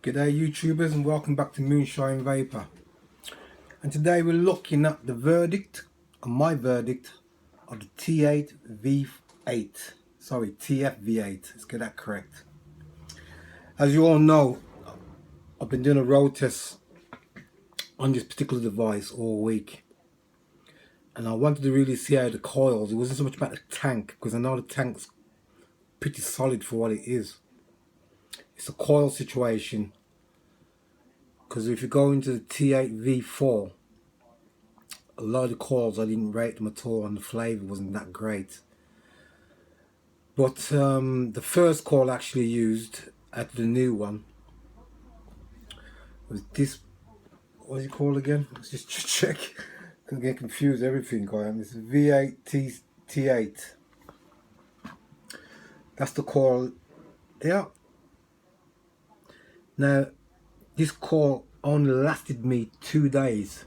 G'day YouTubers and welcome back to Moonshine Vaper. And today we're looking at the verdict, my verdict, of the TFV8. TFV8, let's get that correct. As you all know, I've been doing a road test on this particular device all week. And I wanted to really see how the coils, it wasn't so much about the tank, because I know the tank's pretty solid for what it is. It's a coil situation. Because if you go into the T8V4, a lot of the coils I didn't rate them at all and the flavour wasn't that great. But the first coil I actually used at the new one was this, what is it called again? Let's just check. I can get confused everything I am. It's V8 T8. That's the coil. Yeah. Now this coil only lasted me 2 days.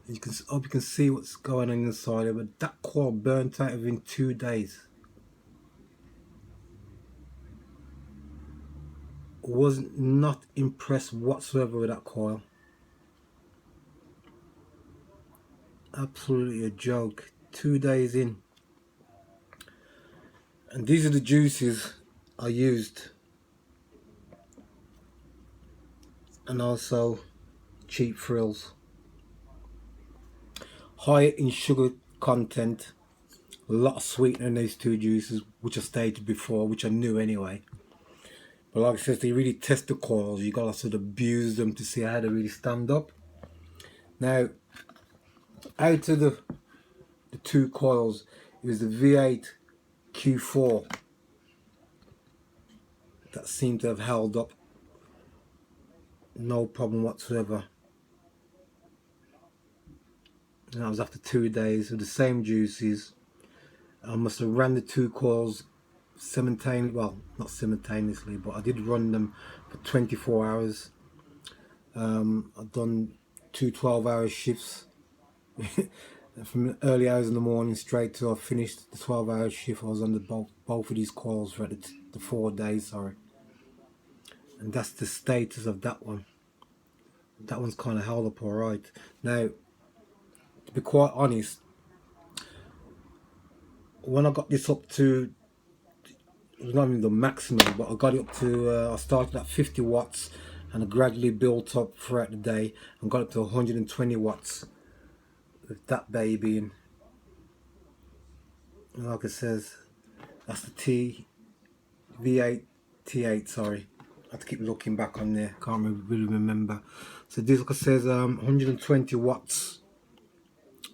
You can, hope you can see what's going on inside of it, but that coil burnt out within 2 days. Was not impressed whatsoever with that coil. Absolutely a joke. 2 days in. And these are the juices I used. And also cheap frills. High in sugar content. A lot of sweetener in these two juices, which I stated before, which I knew anyway. But like I said, they really test the coils. You gotta sort of abuse them to see how they really stand up. Now, out of the two coils, it was the V8 Q4 that seemed to have held up no problem whatsoever. And that was after 2 days of the same juices. I must have ran the two coils simultaneously, well, not simultaneously, but I did run them for 24 hours. I've done two 12-hour shifts from early hours in the morning straight till I finished the 12-hour shift. I was on both of these coils for the 4 days, sorry. And that's the status of that one. That one's kind of held up alright. Now, to be quite honest, when I got this up to, it was not even the maximum, but I got it up to, I started at 50 watts and I gradually built up throughout the day and got up to 120 watts with that baby in. And like it says, that's the V8 T8, sorry. I have to keep looking back on there, can't really remember. So this, like I says, 120 watts,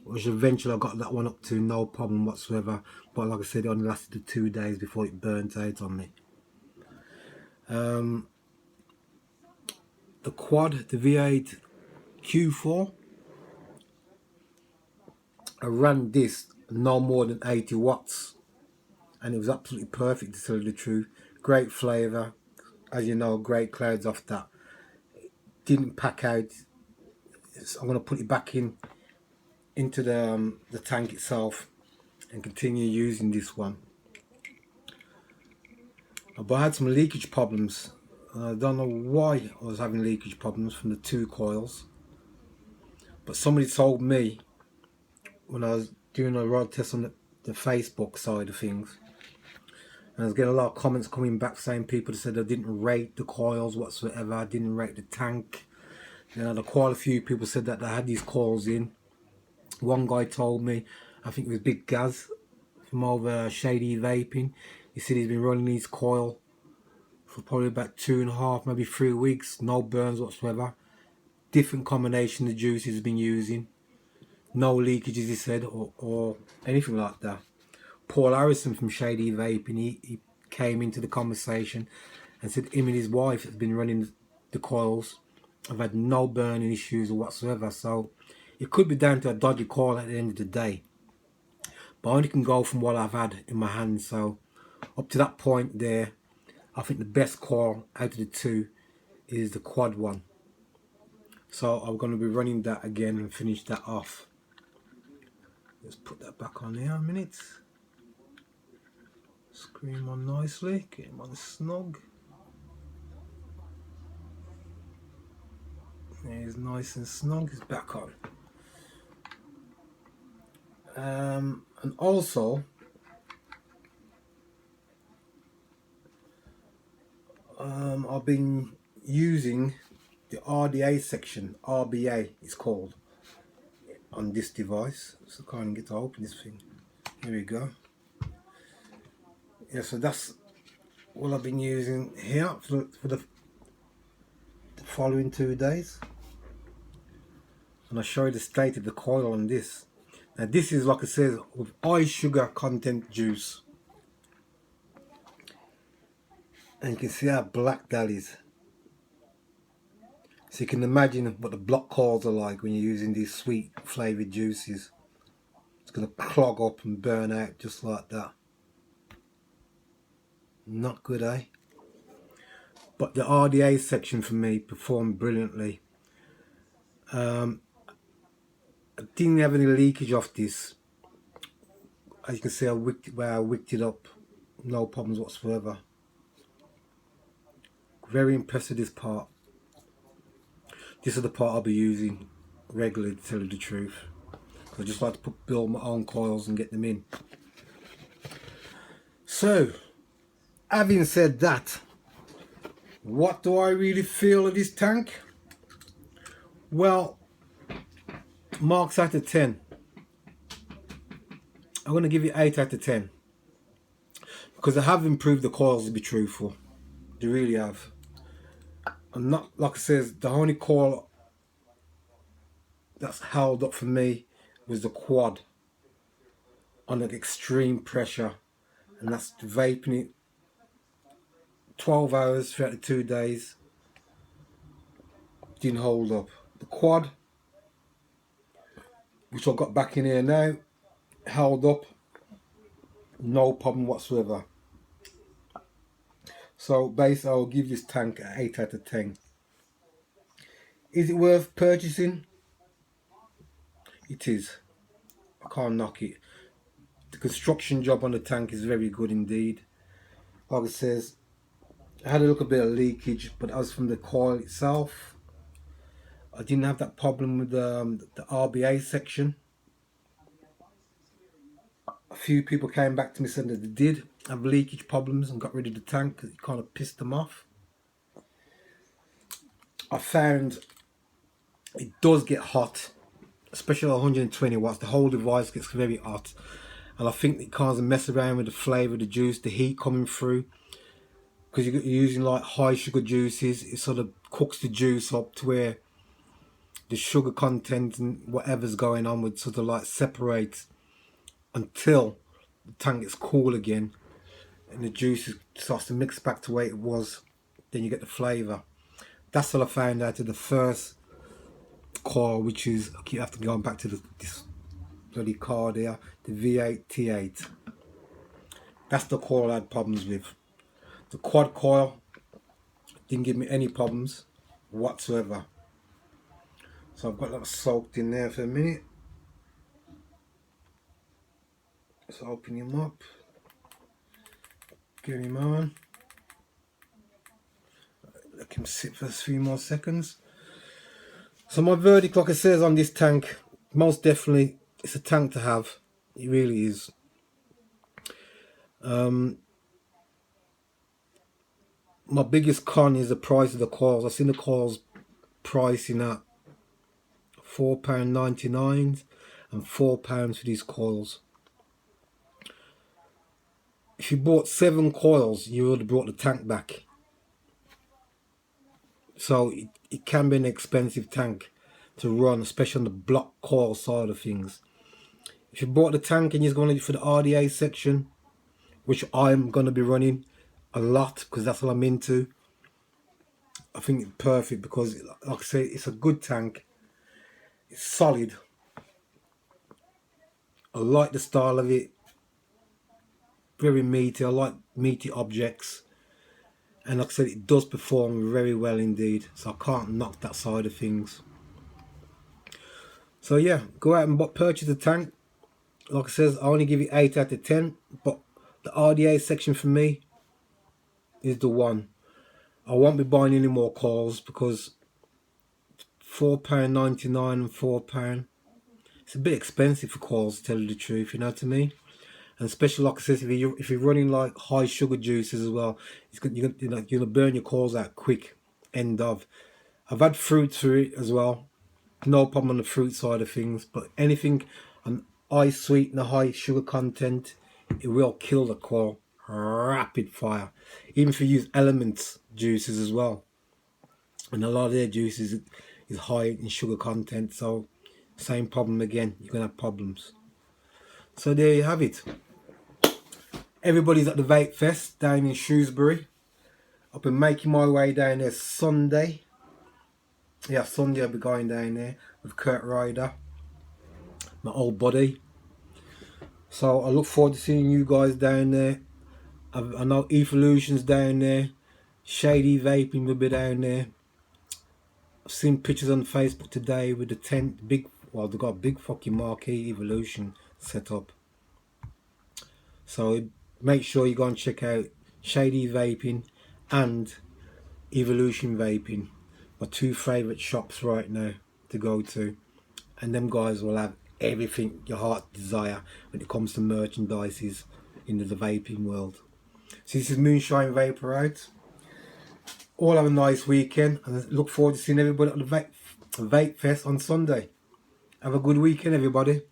which eventually I got that one up to no problem whatsoever. But like I said, it only lasted 2 days before it burnt out on me. The quad, the V8 Q4, I ran this no more than 80 watts and it was absolutely perfect, to tell you the truth. Great flavour, as you know, great clouds off that. Didn't pack out. I'm going to put it back into the tank itself and continue using this one. But I had some leakage problems. I don't know why I was having leakage problems from the two coils, but somebody told me when I was doing a road test on the Facebook side of things, and I was getting a lot of comments coming back saying people said I didn't rate the coils whatsoever, I didn't rate the tank. You know, quite a few people said that they had these coils in. One guy told me, I think it was Big Gaz from over Shady Vaping, he said he's been running his coil for probably about 2.5, maybe 3 weeks, no burns whatsoever. Different combination of juices he's been using, no leakages, he said, or anything like that. Paul Harrison from Shady Vaping, he came into the conversation and said him and his wife has been running the coils. I've had no burning issues whatsoever, so it could be down to a dodgy coil at the end of the day. But I only can go from what I've had in my hand, so up to that point there, I think the best coil out of the two is the quad one. So I'm going to be running that again and finish that off. Let's put that back on there a minute. Screw him on nicely, get him on snug. is nice and snug. It's back on. And also I've been using the RDA section, RBA it's called, on this device. So I can't get to open this thing. Here we go. Yeah, so that's what I've been using here for the following 2 days. And I'll show you the state of the coil on this. Now this is, like I said, with high sugar content juice. And you can see how black that is. So you can imagine what the block coils are like when you're using these sweet flavoured juices. It's going to clog up and burn out just like that. Not good, eh? But the RDA section for me performed brilliantly. I didn't have any leakage off this. As you can see, I wicked it up. No problems whatsoever. Very impressed with this part. This is the part I'll be using regularly, to tell you the truth. I just like to build my own coils and get them in. So, having said that, what do I really feel of this tank? Well, marks out of 10. I'm going to give it 8 out of 10. Because I have improved the coils, to be truthful. They really have. And not, like I said, the only coil that's held up for me was the quad on an extreme pressure. And that's vaping it 12 hours throughout the 2 days. Didn't hold up. The quad, which I've got back in here now, held up. No problem whatsoever. So basically I'll give this tank an 8 out of 10. Is it worth purchasing? It is. I can't knock it. The construction job on the tank is very good indeed. Like it says, I had a little bit of leakage, but that was from the coil itself. I didn't have that problem with the RBA section. A few people came back to me saying that they did have leakage problems and got rid of the tank because it kind of pissed them off. I found it does get hot, especially at 120 watts. The whole device gets very hot, and I think it kind of mess around with the flavour of the juice, the heat coming through, because you're using like high sugar juices. It sort of cooks the juice up to where the sugar content and whatever's going on would sort of like separates until the tank gets cool again and the juice starts to mix back to where it was. Then you get the flavour. That's what I found out of the first coil, which is, I keep having to go back to this bloody card here, the V8 T8. That's the coil I had problems with. The quad coil didn't give me any problems whatsoever. So I've got that soaked in there for a minute. Let's open him up. Get him on. Let him sit for a few more seconds. So my verdict, like I says, on this tank, most definitely it's a tank to have. It really is. My biggest con is the price of the coils. I've seen the coils pricing at £4.99 and £4 for these coils. If you bought 7 coils, you would have brought the tank back. So it can be an expensive tank to run, especially on the block coil side of things. If you bought the tank and you're going to for the RDA section, which I'm going to be running a lot because that's what I'm into, I think it's perfect because, like I say, it's a good tank. It's solid. I like the style of it. Very meaty. I like meaty objects. And like I said, it does perform very well indeed. So I can't knock that side of things. So yeah, go out and purchase the tank. Like I says, I only give it 8 out of 10. But the RDA section for me is the one. I won't be buying any more coils because £4.99 and £4. It's a bit expensive for coils, to tell you the truth, you know what I mean? And especially, like I said, if you're running like high sugar juices as well, you're gonna burn your coils out quick. End of. I've had fruit through it as well. No problem on the fruit side of things, but anything on high sweetener, high sugar content, it will kill the coil rapid fire. Even if you use elements juices as well, and a lot of their juices is high in sugar content, so same problem again. You're gonna have problems. So there you have it. Everybody's at the Vape Fest down in Shrewsbury. I've been making my way down there Sunday. Yeah, Sunday I'll be going down there with Kurt Ryder, my old buddy. So I look forward to seeing you guys down there. I know Evolution's down there. Shady Vaping will be down there. I've seen pictures on Facebook today with the tent, well, they've got a big fucking marquee Evolution set up. So make sure you go and check out Shady Vaping and Evolution Vaping, my two favourite shops right now to go to. And them guys will have everything your heart desire when it comes to merchandises in the vaping world. So this is Moonshine Vaper out. All have a nice weekend, and I look forward to seeing everybody at the Vape Fest on Sunday. Have a good weekend, everybody.